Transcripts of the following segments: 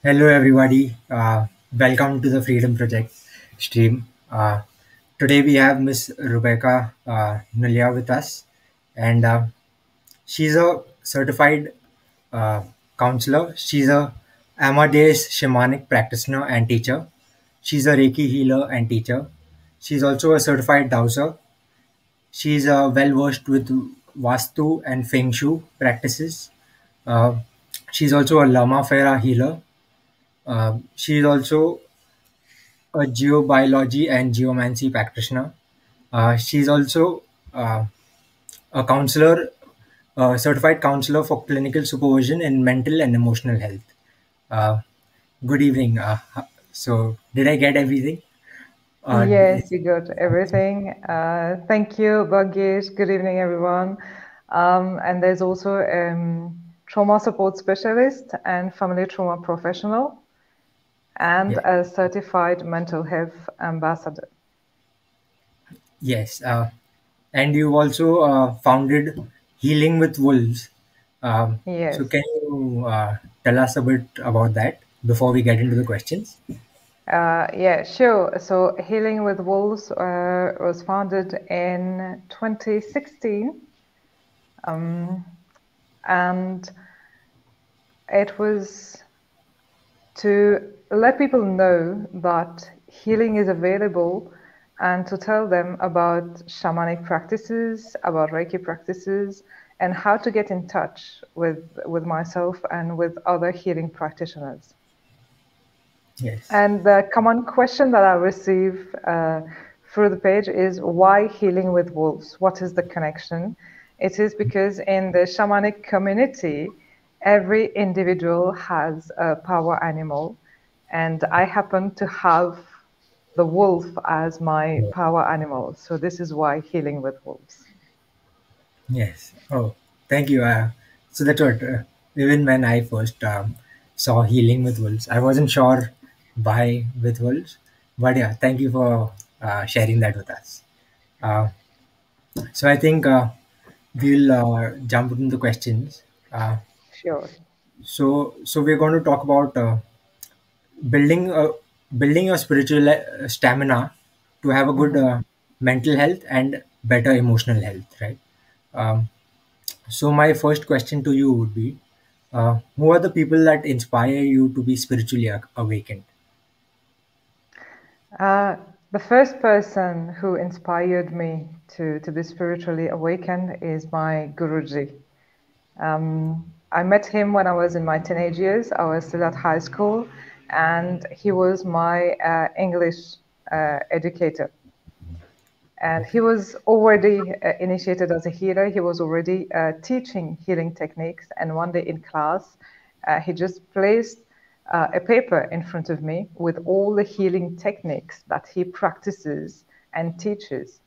Hello, everybody. Welcome to the Freedom Project stream. Today we have Miss Rebecca Nulliah with us, and she's a certified uh, counselor. She's a Amadeus Shamanic practitioner and teacher. She's a Reiki healer and teacher. She's also a certified Dowser. She's well versed with Vastu and Feng Shui practices. Uh, she's also a Lama Fera healer. She is also a geobiology and geomancy practitioner. She's also uh, a counselor, a certified counselor for clinical supervision in mental and emotional health. Uh, Good evening. So, did I get everything? Uh, Yes, you got everything. Thank you, Bhagesh. Good evening, everyone. And there's also trauma support specialist and family trauma professional and yeah, a certified mental health ambassador. yes. And you also founded Healing with Wolves. So, Yes. can you tell us a bit about that before we get into the questions? Yeah, sure. So Healing with Wolves was founded in 2016. And it was to let people know that healing is available and to tell them about shamanic practices, about Reiki practices, and how to get in touch with myself and with other healing practitioners. Yes. And the common question that I receive through the page is why healing with wolves? What is the connection? It is because in the shamanic community, every individual has a power animal, and I happen to have the wolf as my power animal. So this is why healing with wolves. Yes. Oh, thank you. So that's what, even when I first saw Healing with Wolves, I wasn't sure why with wolves, but yeah, thank you for sharing that with us. Uh, so I think we'll jump into the questions. Uh, Sure. so we're going to talk about building a building your spiritual stamina to have a good Mhm. mental health and better emotional health, right? Um, So my first question to you would be, who are the people that inspire you to be spiritually awakened? Uh, the first person who inspired me to be spiritually awakened is my Guruji. I met him when I was in my teenage years. I was still at high school, and he was my English educator. And he was already initiated as a healer. He was already teaching healing techniques. And one day in class, he just placed a paper in front of me with all the healing techniques that he practices and teaches.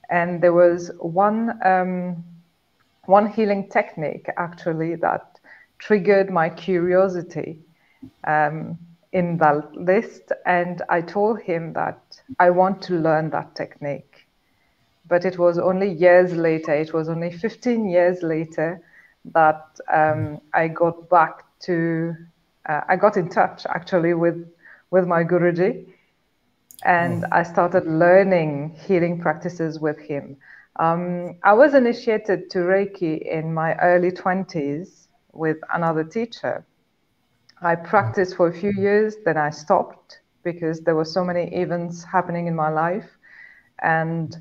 And there was one healing technique actually that triggered my curiosity um, in that list. And I told him that I want to learn that technique. But it was only years later, it was only 15 years later that I got back to, I got in touch actually with my Guruji, Oh, and I started learning healing practices with him. I was initiated to Reiki in my early 20s with another teacher. I practiced for a few years, then I stopped because there were so many events happening in my life. And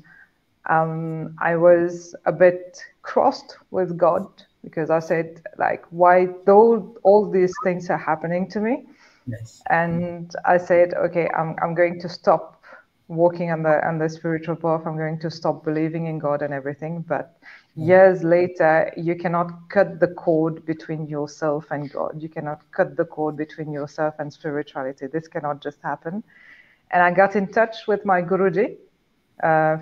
I was a bit crossed with God because I said, like, why though all these things are happening to me? yes. And I said, okay, I'm going to stop walking on the spiritual path. I'm going to stop believing in God and everything. But years later, you cannot cut the cord between yourself and God. You cannot cut the cord between yourself and spirituality. This cannot just happen. And I got in touch with my Guruji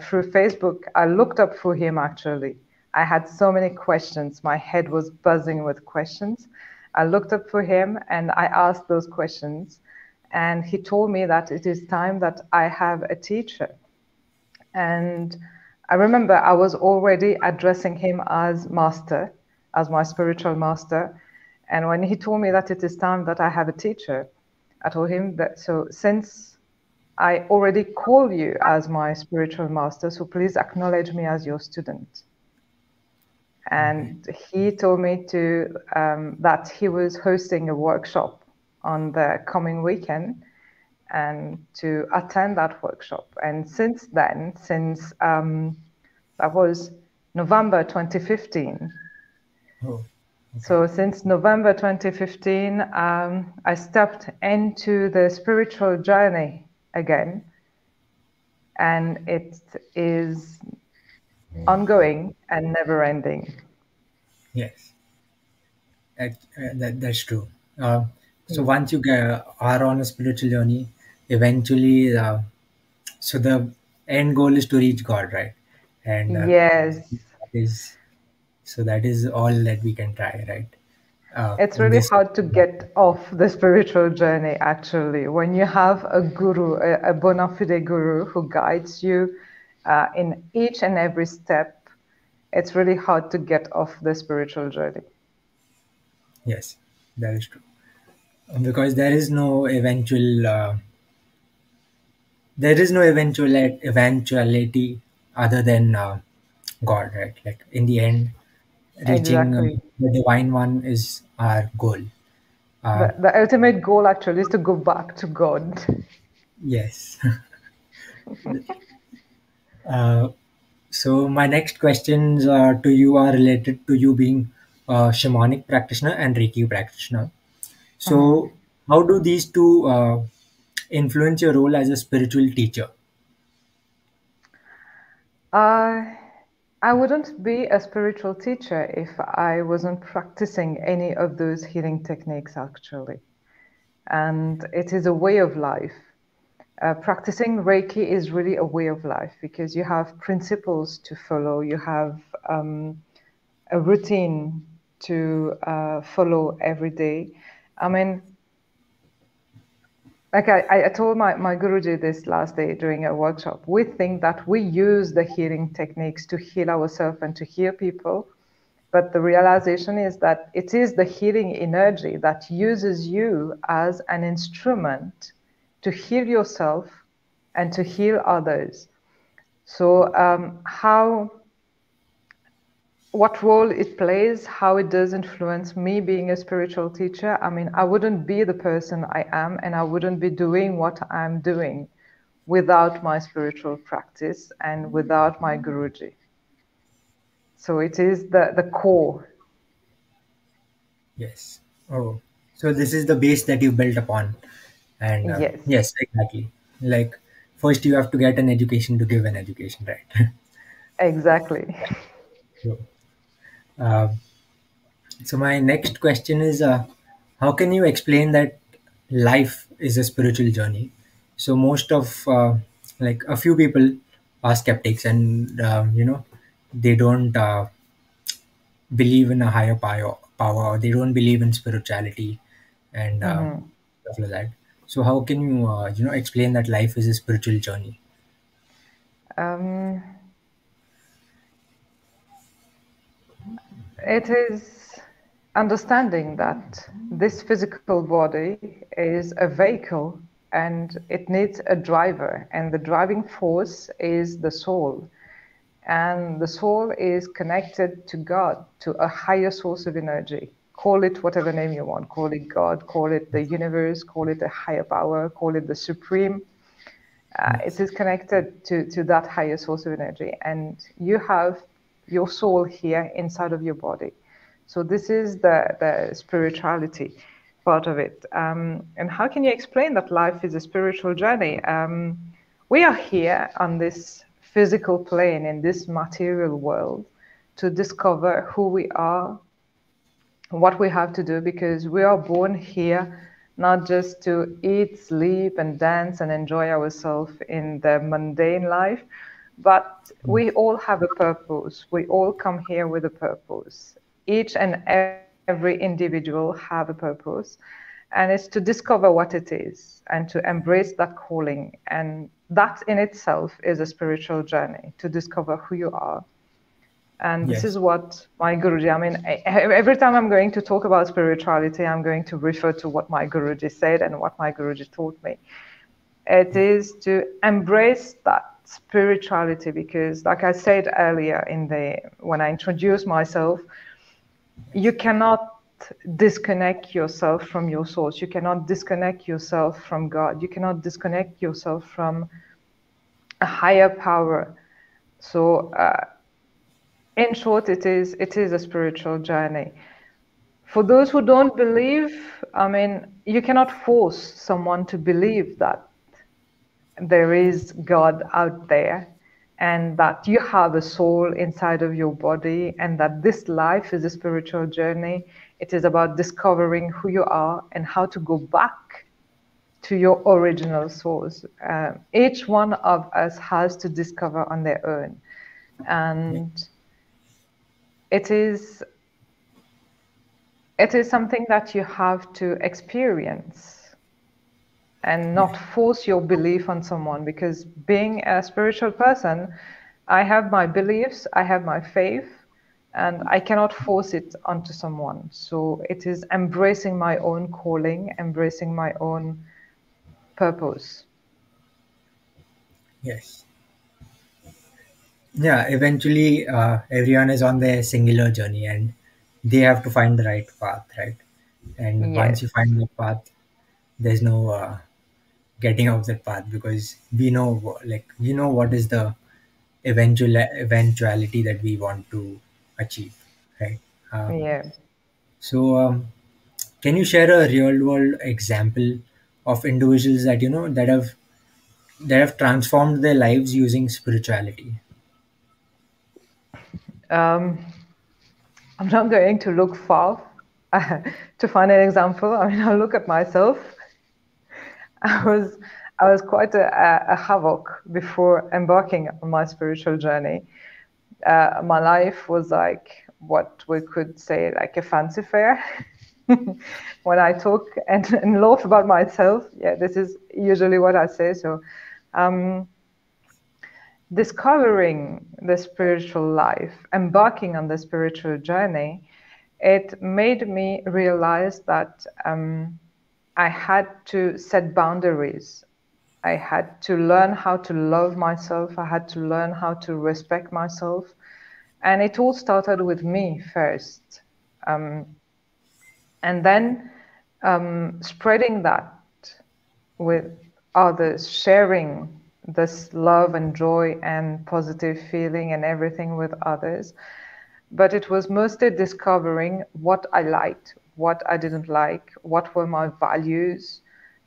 through Facebook. I looked up for him actually. I had so many questions. My head was buzzing with questions. I looked up for him and I asked those questions. And he told me that it is time that I have a teacher. And I remember I was already addressing him as master, as my spiritual master. And when he told me that it is time that I have a teacher, I told him that, so since I already call you as my spiritual master, so please acknowledge me as your student. Okay. And he told me to that he was hosting a workshop on the coming weekend and to attend that workshop. And since then, since that was November 2015. Oh, okay. So since November 2015, I stepped into the spiritual journey again, and it is ongoing and never ending. Yes, that's true. Uh, so Mm. once you are on a spiritual journey, eventually, so the end goal is to reach God, right? And Yes, that is so that is all that we can try, right? it's In really this. hard to get off the spiritual journey, actually. When you have a guru, a bona fide guru who guides you in each and every step, it's really hard to get off the spiritual journey. Yes, that is true. Because there is no eventual. There is no eventuality other than God, right? Like in the end, reaching Exactly. the divine one is our goal. Uh, The ultimate goal, actually, is to go back to God. yes. uh, so my next questions to you are related to you being a shamanic practitioner and Reiki practitioner. Mhm. So how do these two influence your role as a spiritual teacher? Uh, I wouldn't be a spiritual teacher if I wasn't practicing any of those healing techniques, actually. And it is a way of life. Practicing Reiki is really a way of life because you have principles to follow, you have a routine to follow every day. I mean, like I told my Guruji this last day during a workshop, we think that we use the healing techniques to heal ourselves and to heal people. But the realization is that it is the healing energy that uses you as an instrument to heal yourself and to heal others. So, what role it plays, how it does influence me being a spiritual teacher. I mean, I wouldn't be the person I am, and I wouldn't be doing what I'm doing without my spiritual practice and without my Guruji. So it is the core. Yes. Oh, so this is the base that you built upon. And Yes, yes, exactly. Like first you have to get an education to give an education, right? exactly. So, uh, so my next question is, how can you explain that life is a spiritual journey? So most of like a few people are skeptics, and they don't believe in a higher power, or they don't believe in spirituality, and Mhm. stuff like that. So how can you explain that life is a spiritual journey? Um, it is understanding that this physical body is a vehicle and it needs a driver, and the driving force is the soul. And the soul is connected to God, to a higher source of energy. Call it whatever name you want. Call it God, call it the universe, call it a higher power, call it the supreme. It Yes. is connected to that higher source of energy. And you have your soul here inside of your body. So this is the spirituality part of it. And how can you explain that life is a spiritual journey? We are here on this physical plane in this material world to discover who we are, what we have to do, because we are born here not just to eat, sleep, and dance and enjoy ourselves in the mundane life, but we all have a purpose. We all come here with a purpose. Each and every individual have a purpose, and it's to discover what it is and to embrace that calling. And that in itself is a spiritual journey to discover who you are. And this is Yes. what my Guruji, I mean, every time I'm going to talk about spirituality, I'm going to refer to what my Guruji said and what my Guruji taught me. It is to embrace that spirituality because, like I said earlier when I introduced myself, you cannot disconnect yourself from your source. You cannot disconnect yourself from God. You cannot disconnect yourself from a higher power. So, in short, it is a spiritual journey. For those who don't believe, I mean, you cannot force someone to believe that there is God out there and that you have a soul inside of your body and that this life is a spiritual journey. It is about discovering who you are and how to go back to your original source. Each one of us has to discover on their own. Yeah. And it is something that you have to experience and Yeah. not force your belief on someone, because being a spiritual person, I have my beliefs, I have my faith, and I cannot force it onto someone. So it is embracing my own calling, embracing my own purpose. Yes. Yeah. Eventually, everyone is on their singular journey, and they have to find the right path, right? And once Yes, you find the path, there's no getting off that path, because we know we know what is the eventuality that we want to achieve, right? uh, yeah. so can you share a real world example of individuals that that have transformed their lives using spirituality? Um, I'm not going to look far to find an example. I mean, I'll look at myself. I Yeah. was I was quite a havoc before embarking on my spiritual journey. My life was like what we could say like a fancy fair. When I talk and laugh about myself, yeah, this is usually what I say. So, um, discovering the spiritual life, embarking on the spiritual journey, it made me realize that I had to set boundaries. I had to learn how to love myself. I had to learn how to respect myself. And it all started with me first. Um, and then spreading that with others, sharing this love and joy and positive feeling and everything with others. But it was mostly discovering what I liked, what I didn't like, what were my values,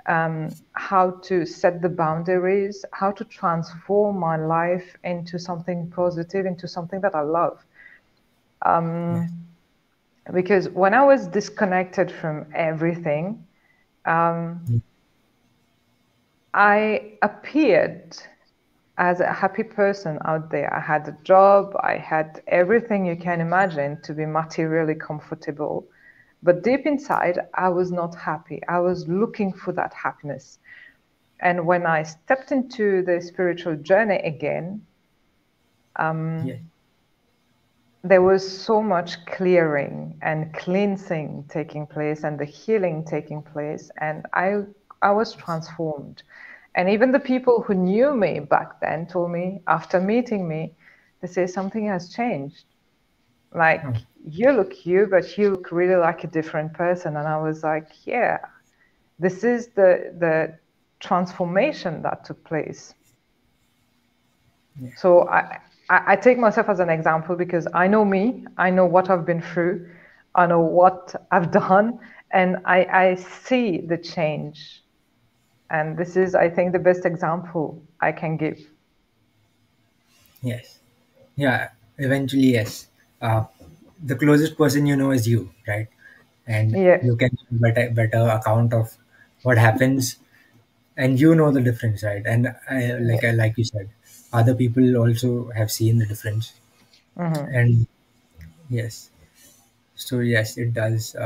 how to set the boundaries, how to transform my life into something positive, into something that I love. Yes. Because when I was disconnected from everything, Mm. I appeared as a happy person out there. I had a job, I had everything you can imagine to be materially comfortable. But deep inside, I was not happy. I was looking for that happiness. And when I stepped into the spiritual journey again, Yes. there was so much clearing and cleansing taking place and the healing taking place. And I was transformed. And even the people who knew me back then told me, after meeting me, they say something has changed. Like, Oh, you look you, but you look really like a different person. And I was like, yeah, this is the transformation that took place. yeah. So I take myself as an example because I know me, I know what I've been through, I know what I've done, and I see the change. And this is, I think, the best example I can give. Yes. Yeah. Eventually, yes. The closest person you know is you, right? And Yeah, you can give better account of what happens, and you know the difference, right? And yeah. like you said, other people also have seen the difference. Hmm. And yes, so yes, it does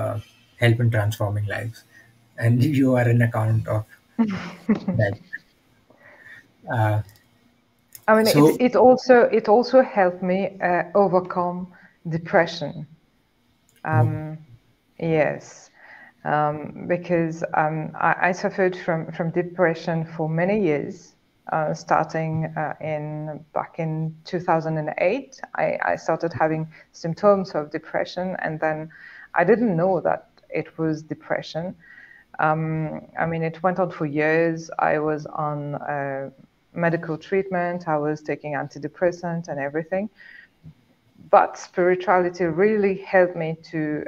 help in transforming lives, and you are an account of that. uh, I mean, So it also helped me overcome depression. oh, Yes, because I suffered from depression for many years, starting in back in 2008. I started having symptoms of depression, and then I didn't know that it was depression. I mean, it went on for years. I was on medical treatment. I was taking antidepressants and everything. But spirituality really helped me to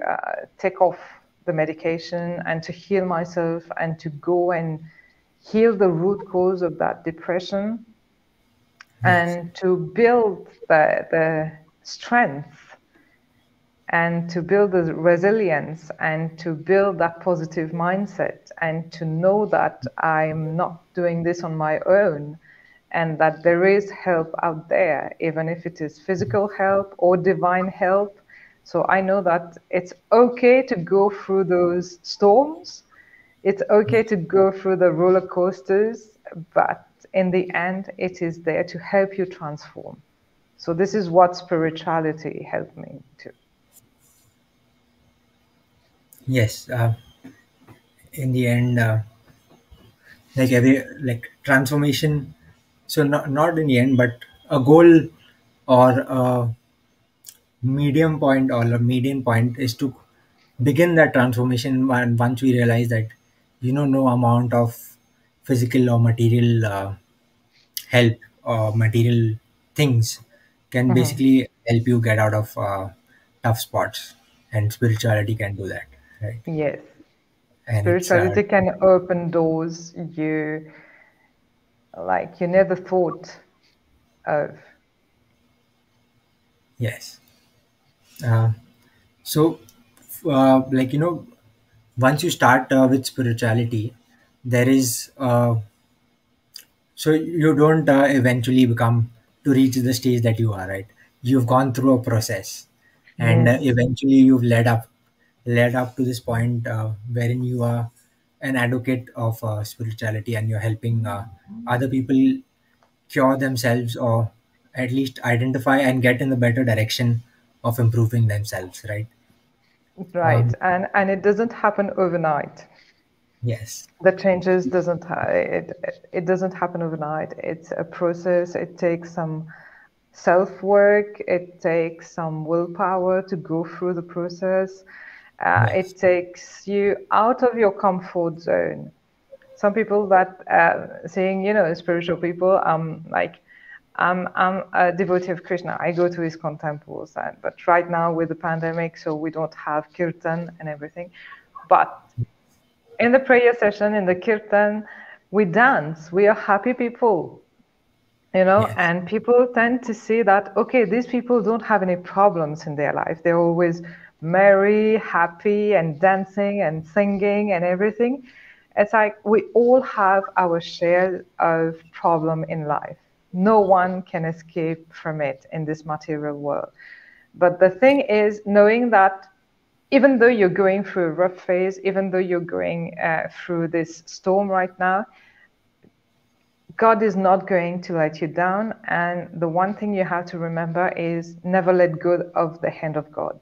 take off the medication and to heal myself and to go and heal the root cause of that depression yes, and to build the strength and to build the resilience and to build that positive mindset and to know that I'm not doing this on my own and that there is help out there, even if it is physical help or divine help. So I know that it's okay to go through those storms. It's okay to go through the roller coasters, but in the end, it is there to help you transform. So this is what spirituality helped me to. yes. In the end, like every like transformation. So not in the end, but a goal or a medium point or a median point is to begin that transformation. And once we realize that no amount of physical or material help or material things can Mhm. basically help you get out of tough spots, and spirituality can do that, right? Yes. And it's Spirituality can open doors you never thought of. yes. uh, so once you start with spirituality, there is so you don't eventually become to reach the stage that you are, right? You've gone through a process, and Yes. eventually you've led up to this point wherein you are an advocate of spirituality, and you're helping other people cure themselves, or at least identify and get in the better direction of improving themselves, right? Right. um, And it doesn't happen overnight. yes, The changes doesn't it doesn't happen overnight. It's a process. It takes some self work. It takes some willpower to go through the process. yes, It takes you out of your comfort zone. Some people that saying, spiritual people, like, I'm a devotee of Krishna. I go to his temples, but right now with the pandemic, so we don't have kirtan and everything. But in the prayer session, in the kirtan, we dance. We are happy people, yes, and people tend to see that, okay, these people don't have any problems in their life. They're always merry, happy, and dancing and singing and everything. It's like we all have our share of problem in life. No one can escape from it in this material world. But the thing is, knowing that even though you're going through a rough phase, even though you're going through this storm right now, God is not going to let you down. And the one thing you have to remember is never let go of the hand of God.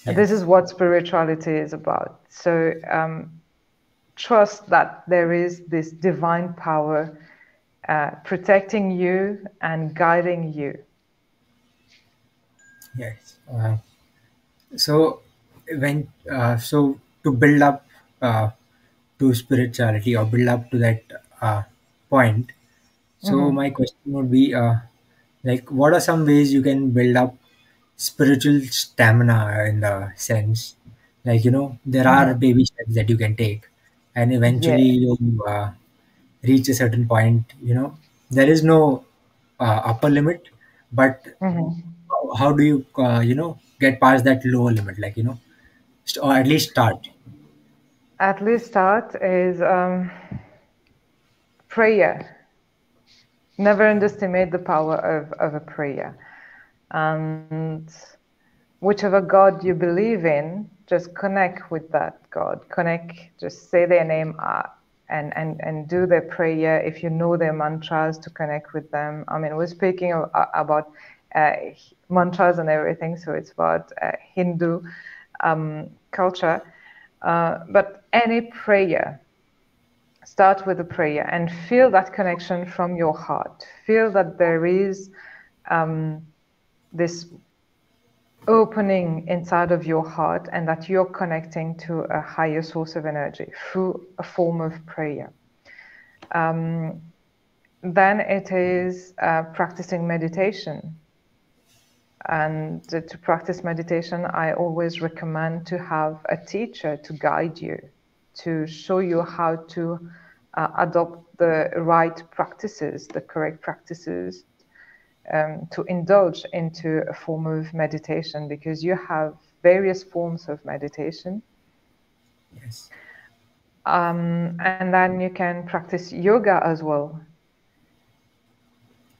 This is yes, what spirituality is about. So trust that there is this divine power protecting you and guiding you. yes. So so to build up to spirituality, or build up to that point, so Mm-hmm. my question would be like, what are some ways you can build up spiritual stamina, in the sense, like there are Mm-hmm. baby steps that you can take, and Yeah. eventually you reach a certain point. There is no upper limit, but Mm-hmm. how do you get past that lower limit, like or at least start? At least start is prayer. Never underestimate the power of a prayer. And whichever God you believe in, just connect with that God. Connect, just say their name. and do their prayer. If you know their mantras, to connect with them. I mean, we're speaking about mantras and everything, so it's about Hindu culture. But any prayer, start with a prayer and feel that connection from your heart. Feel that there is this opening inside of your heart, and that you're connecting to a higher source of energy through a form of prayer. Then it is practicing meditation. And to practice meditation, I always recommend to have a teacher to guide you, to show you how to adopt the right practices, the correct practices, to indulge into a form of meditation, because you have various forms of meditation. Yes. And then you can practice yoga as well.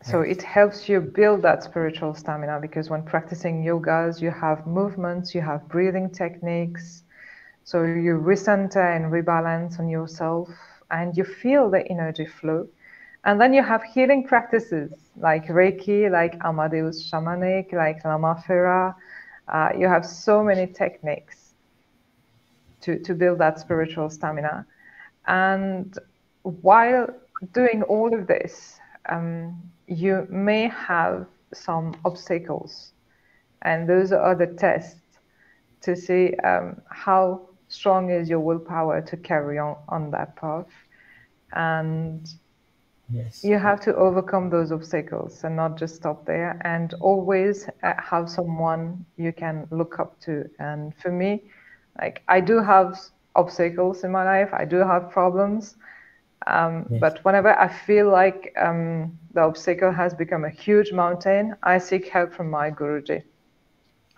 So Yes. it helps you build that spiritual stamina, because when practicing yogas, you have movements, you have breathing techniques. So you recenter and rebalance on yourself, and you feel the energy flow. And then you have healing practices like Reiki, like Amadeus Shamanic, like Lama Fera. You have so many techniques to build that spiritual stamina. And while doing all of this, you may have some obstacles. And those are the tests to see how strong is your willpower to carry on that path. And Yes. you have to overcome those obstacles and not just stop there, and always have someone you can look up to. And for me, like, I do have obstacles in my life, I do have problems, Yes. but whenever I feel like the obstacle has become a huge mountain, I seek help from my Guruji.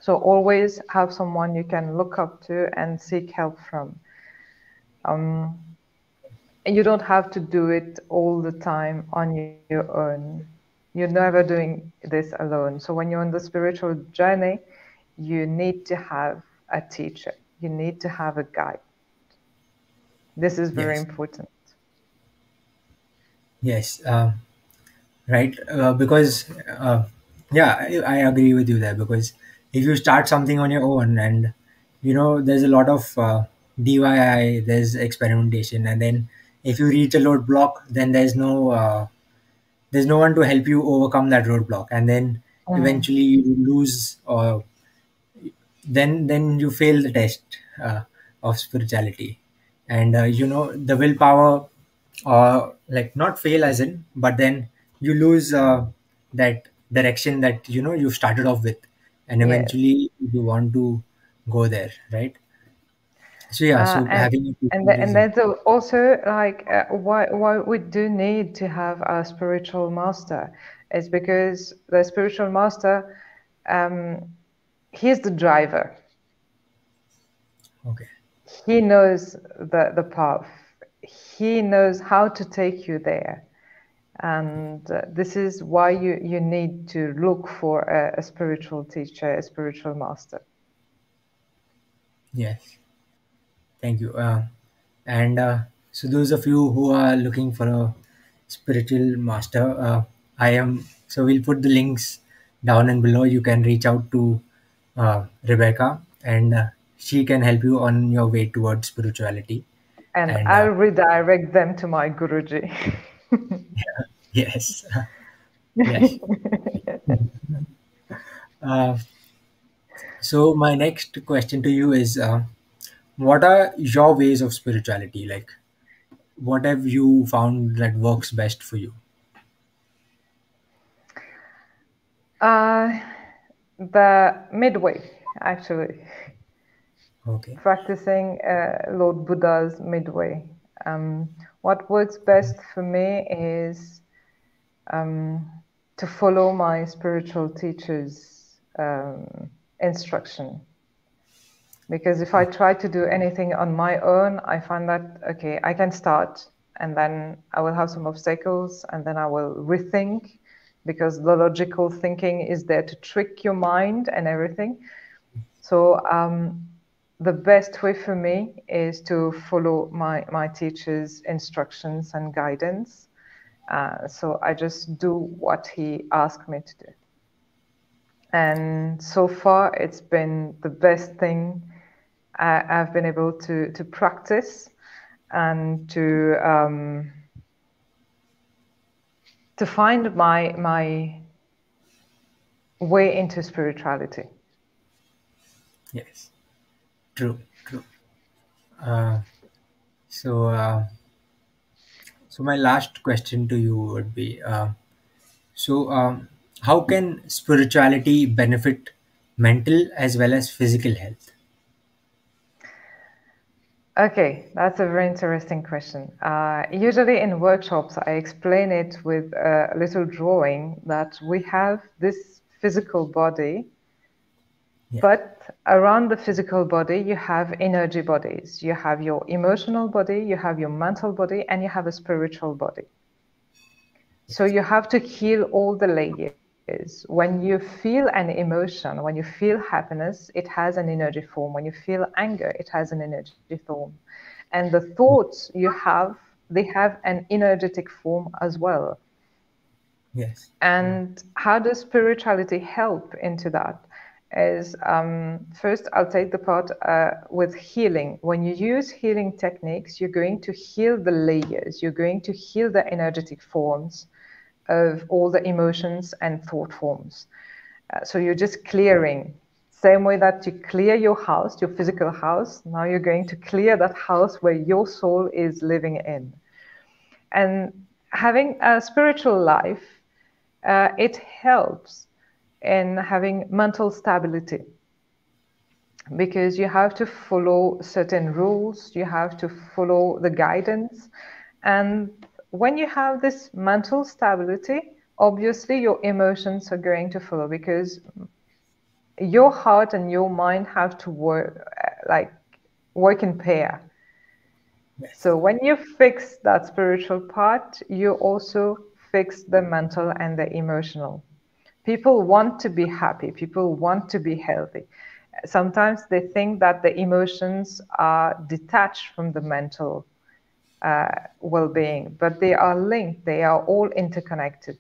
So always have someone you can look up to and seek help from. And you don't have to do it all the time on your own. You're never doing this alone. So when you're on the spiritual journey, you need to have a teacher. You need to have a guide. This is very Yes. important. Yes. Right. Because yeah, I agree with you there, because if you start something on your own, and there's a lot of DIY, there's experimentation, and then if you reach a roadblock, then there's no one to help you overcome that roadblock, and then Mhm. eventually you lose, or then you fail the test of spirituality. And the willpower, or like, not fail as in, but then you lose that direction that you started off with, and Yes. eventually you want to go there, right? So yeah, Uh, so and having a and teacher is and that's also like why we do need to have a spiritual master, is because the spiritual master, um, he's the driver. okay. He knows the path. He knows how to take you there. And this is why you need to look for a spiritual teacher, a spiritual master. Yes. Thank you. And so those of you who are looking for a spiritual master, I am. So we'll put the links down and below. You can reach out to Rebecca, and she can help you on your way towards spirituality. And And I'll redirect them to my Guruji. yes, yes. Uh, so my next question to you is, what are your ways of spirituality? Like, what have you found that works best for you? uh, the midway, actually, Okay. practicing Lord Buddha's midway. What works best for me is to follow my spiritual teacher's instruction. Because if I try to do anything on my own, I find that, okay, I can start, and then I will have some obstacles, and then I will rethink, because the logical thinking is there to trick your mind and everything. So the best way for me is to follow my teacher's instructions and guidance. So I just do what he asked me to do. And so far, it's been the best thing I've been able to practice and to find my way into spirituality. Yes, true, true. Uh, so, uh, so my last question to you would be: how can spirituality benefit mental as well as physical health? Okay, that's a very interesting question. Usually in workshops, I explain it with a little drawing that we have this physical body, Yeah. but around the physical body, you have energy bodies. You have your emotional body, you have your mental body, and you have a spiritual body. So Yes. you have to heal all the layers. When you feel an emotion, when you feel happiness, it has an energy form. When you feel anger, it has an energy form. And the thoughts you have, they have an energetic form as well. Yes. And how does spirituality help into that? Is first, I'll take the part with healing. When you use healing techniques, you're going to heal the layers, you're going to heal the energetic forms of all the emotions and thought forms. So you're just clearing. Same way that you clear your house, your physical house, now you're going to clear that house where your soul is living in. And having a spiritual life, it helps in having mental stability because you have to follow certain rules, you have to follow the guidance. And when you have this mental stability, obviously your emotions are going to follow because your heart and your mind have to work like work in pair. Yes. So when you fix that spiritual part, you also fix the mental and the emotional. People want to be happy, people want to be healthy. Sometimes they think that the emotions are detached from the mental well-being, but they are linked, they are all interconnected.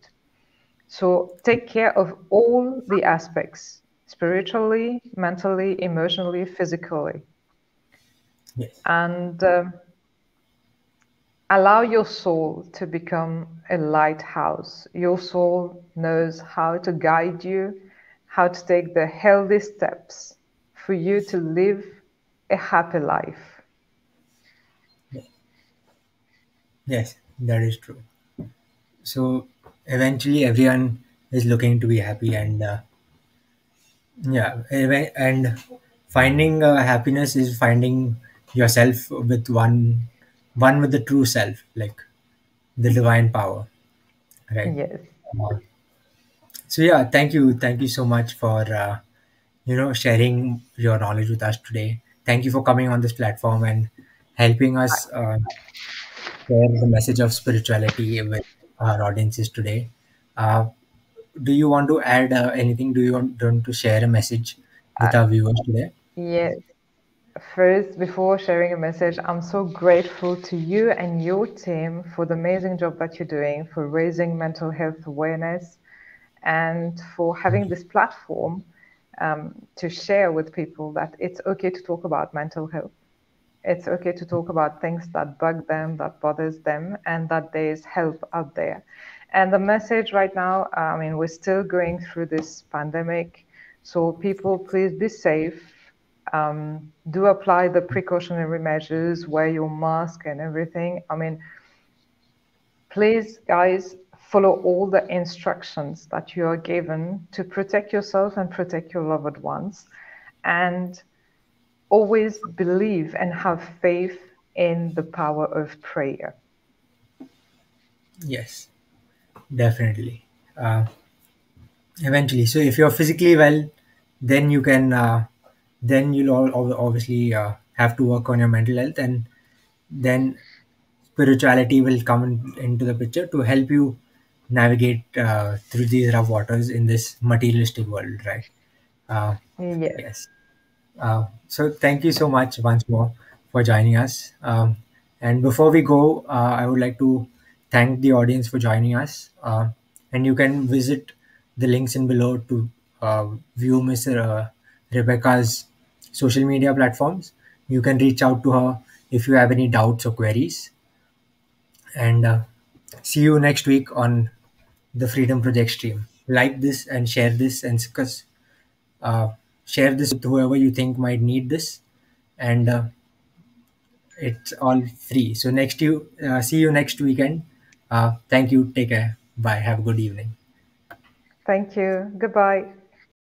So take care of all the aspects, spiritually, mentally, emotionally, physically, Yes. and allow your soul to become a lighthouse. Your soul knows how to guide you, how to take the healthy steps for you to live a happy life. Yes. Yes, that is true. So eventually, everyone is looking to be happy, and and finding happiness is finding yourself with one with the true self, like the divine power, right? Yes. Uh, so yeah, thank you so much for sharing your knowledge with us today. Thank you for coming on this platform and helping us share the message of spirituality with our audiences today. Uh, do you want to add anything? Do you want to share a message with our viewers today? Yes. First, before sharing a message, I'm so grateful to you and your team for the amazing job that you're doing for raising mental health awareness and for having this platform to share with people that it's okay to talk about mental health. It's okay to talk about things that bug them, that bothers them, and that there is help out there. And the message right now, I mean, we're still going through this pandemic, so people, please be safe. Do apply the precautionary measures, wear your mask and everything. I mean, please, guys, follow all the instructions that you are given to protect yourself and protect your loved ones. And always believe and have faith in the power of prayer. Yes, definitely. Uh, Eventually, so if you're physically well, then you can, then you'll obviously have to work on your mental health, and then spirituality will come into the picture to help you navigate through these rough waters in this materialistic world, right? Uh, Yes. yes. So thank you so much once more for joining us. And before we go, I would like to thank the audience for joining us. And you can visit the links in below to view Miss Rebecca's social media platforms. You can reach out to her if you have any doubts or queries. And see you next week on the Freedom Project stream. Like this and share this, and uh, share this with whoever you think might need this. And it's all free. So see you next weekend. Thank you. Take care. Bye. Have a good evening. Thank you. Goodbye.